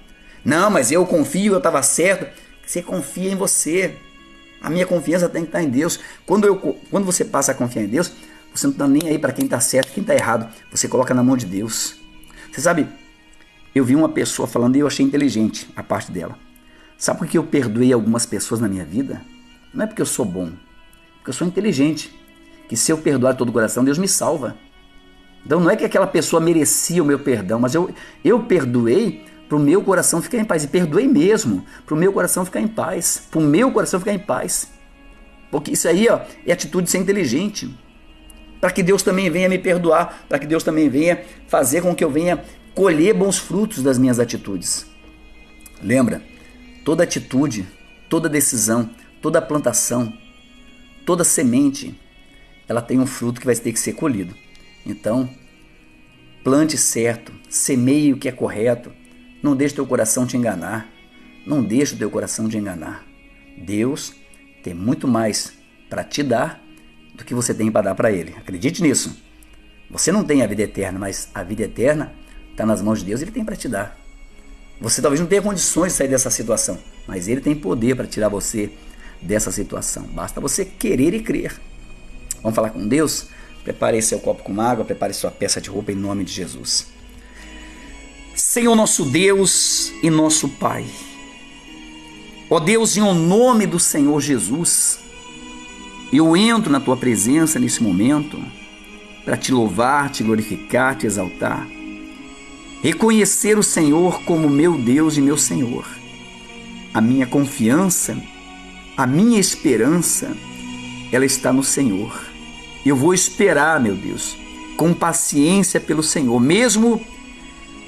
Não, mas eu confio, eu estava certo. Você confia em você. A minha confiança tem que estar em Deus. Quando você passa a confiar em Deus, você não está nem aí para quem está certo, quem está errado. Você coloca na mão de Deus. Você sabe, eu vi uma pessoa falando e eu achei inteligente a parte dela. Sabe por que eu perdoei algumas pessoas na minha vida? Não é porque eu sou bom, porque eu sou inteligente. Que se eu perdoar de todo o coração, Deus me salva. Então não é que aquela pessoa merecia o meu perdão, mas eu perdoei para o meu coração ficar em paz. E perdoei mesmo, para o meu coração ficar em paz. Para o meu coração ficar em paz. Porque isso aí é atitude de ser inteligente. Para que Deus também venha me perdoar, para que Deus também venha fazer com que eu venha colher bons frutos das minhas atitudes. Lembra, toda atitude, toda decisão, toda plantação, toda semente, ela tem um fruto que vai ter que ser colhido. Então, plante certo, semeie o que é correto, não deixe teu coração te enganar, não deixe o teu coração te enganar. Deus tem muito mais para te dar do que você tem para dar para Ele. Acredite nisso. Você não tem a vida eterna, mas a vida eterna está nas mãos de Deus, Ele tem para te dar. Você talvez não tenha condições de sair dessa situação, mas Ele tem poder para tirar você dessa situação. Basta você querer e crer. Vamos falar com Deus? Prepare seu copo com água, prepare sua peça de roupa em nome de Jesus. Senhor nosso Deus e nosso Pai, ó Deus, em nome do Senhor Jesus, eu entro na Tua presença nesse momento para Te louvar, Te glorificar, Te exaltar, reconhecer o Senhor como meu Deus e meu Senhor. A minha confiança, a minha esperança, ela está no Senhor. Eu vou esperar, meu Deus, com paciência pelo Senhor, mesmo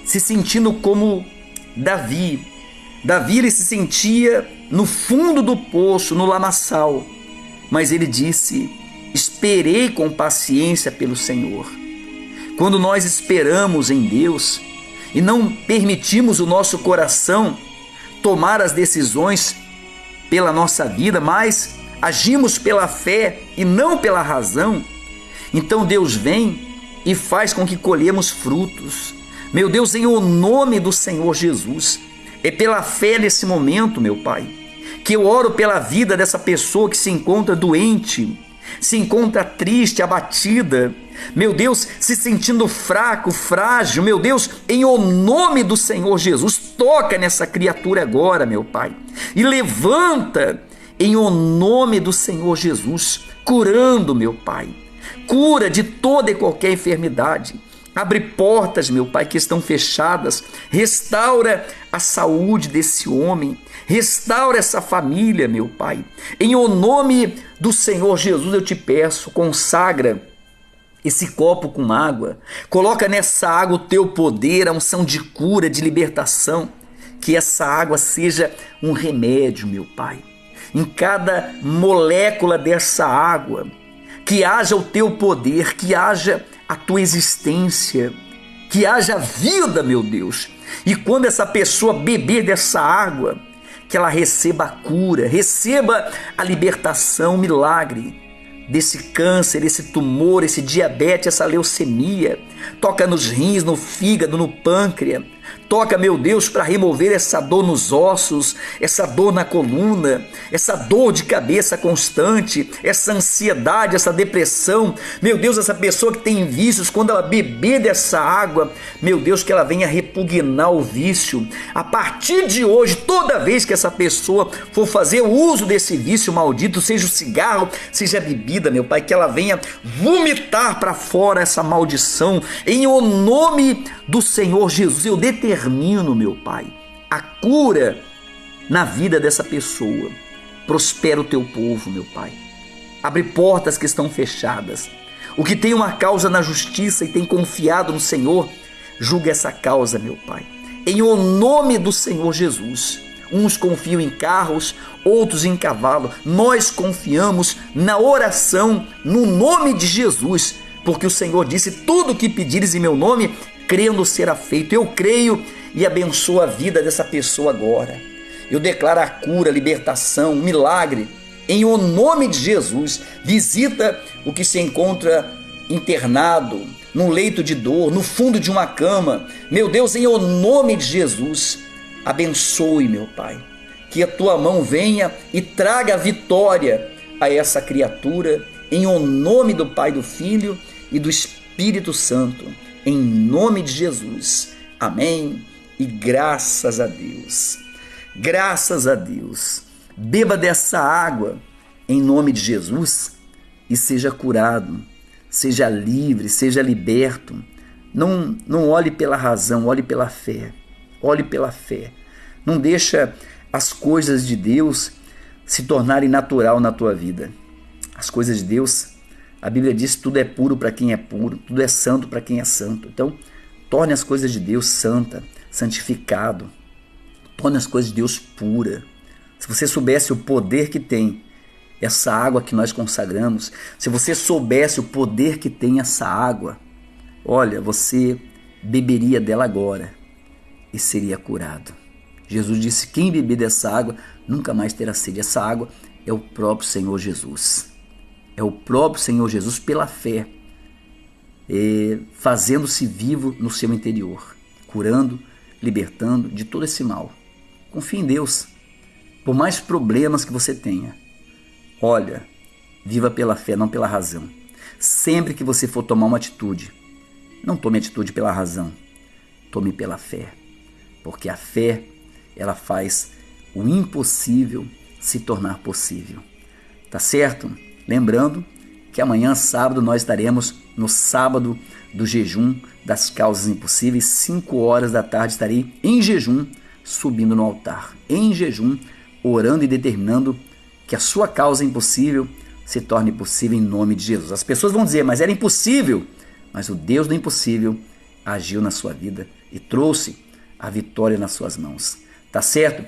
se sentindo como Davi. Davi, ele se sentia no fundo do poço, no lamaçal, mas ele disse, esperei com paciência pelo Senhor. Quando nós esperamos em Deus e não permitimos o nosso coração tomar as decisões pela nossa vida, mas agimos pela fé e não pela razão, então Deus vem e faz com que colhemos frutos. Meu Deus, em o nome do Senhor Jesus, é pela fé nesse momento, meu Pai, que eu oro pela vida dessa pessoa que se encontra doente, se encontra triste, abatida, meu Deus, se sentindo fraco, frágil, meu Deus, em o nome do Senhor Jesus, toca nessa criatura agora, meu Pai, e levanta em o nome do Senhor Jesus, curando, meu Pai, cura de toda e qualquer enfermidade. Abre portas, meu Pai, que estão fechadas. Restaura a saúde desse homem. Restaura essa família, meu Pai. Em o nome do Senhor Jesus eu te peço, consagra esse copo com água. Coloca nessa água o teu poder, a unção de cura, de libertação. Que essa água seja um remédio, meu Pai. Em cada molécula dessa água, que haja o teu poder, que haja a tua existência, que haja vida, meu Deus. E quando essa pessoa beber dessa água, que ela receba a cura, receba a libertação, o milagre desse câncer, esse tumor, esse diabetes, essa leucemia. Toca nos rins, no fígado, no pâncreas. Toca, meu Deus, para remover essa dor nos ossos, essa dor na coluna, essa dor de cabeça constante, essa ansiedade, essa depressão. Meu Deus, essa pessoa que tem vícios, quando ela beber dessa água, meu Deus, que ela venha repugnar o vício. A partir de hoje, toda vez que essa pessoa for fazer o uso desse vício maldito, seja o cigarro, seja a bebida, meu Pai, que ela venha vomitar para fora essa maldição. Em o nome do Senhor Jesus, eu determino, meu Pai, a cura na vida dessa pessoa. Prospera o teu povo, meu Pai. Abre portas que estão fechadas. O que tem uma causa na justiça e tem confiado no Senhor, julga essa causa, meu Pai. Em o nome do Senhor Jesus. Uns confiam em carros, outros em cavalo. Nós confiamos na oração, no nome de Jesus, porque o Senhor disse: tudo o que pedires em meu nome, crendo será feito. Eu creio e abençoo a vida dessa pessoa agora. Eu declaro a cura, a libertação, um milagre. Em o nome de Jesus, visita o que se encontra internado, num leito de dor, no fundo de uma cama. Meu Deus, em o nome de Jesus, abençoe, meu Pai. Que a tua mão venha e traga vitória a essa criatura. Em o nome do Pai, do Filho e do Espírito Santo. Em nome de Jesus. Amém. E graças a Deus. Graças a Deus. Beba dessa água em nome de Jesus e seja curado, seja livre, seja liberto. Não olhe pela razão, olhe pela fé. Olhe pela fé. Não deixa as coisas de Deus se tornarem natural na tua vida. As coisas de Deus, a Bíblia diz que tudo é puro para quem é puro, tudo é santo para quem é santo. Então, torne as coisas de Deus santa, santificado. Torne as coisas de Deus pura. Se você soubesse o poder que tem essa água que nós consagramos, se você soubesse o poder que tem essa água, olha, você beberia dela agora e seria curado. Jesus disse: quem beber dessa água nunca mais terá sede. Essa água é o próprio Senhor Jesus. É o próprio Senhor Jesus pela fé, fazendo-se vivo no seu interior, curando, libertando de todo esse mal. Confie em Deus. Por mais problemas que você tenha, olha, viva pela fé, não pela razão. Sempre que você for tomar uma atitude, não tome atitude pela razão, tome pela fé. Porque a fé, ela faz o impossível se tornar possível. Tá certo? Lembrando que amanhã, sábado, nós estaremos no sábado do jejum das causas impossíveis. 5 horas da tarde estarei em jejum, subindo no altar. Em jejum, orando e determinando que a sua causa impossível se torne possível em nome de Jesus. As pessoas vão dizer: mas era impossível. Mas o Deus do impossível agiu na sua vida e trouxe a vitória nas suas mãos. Tá certo?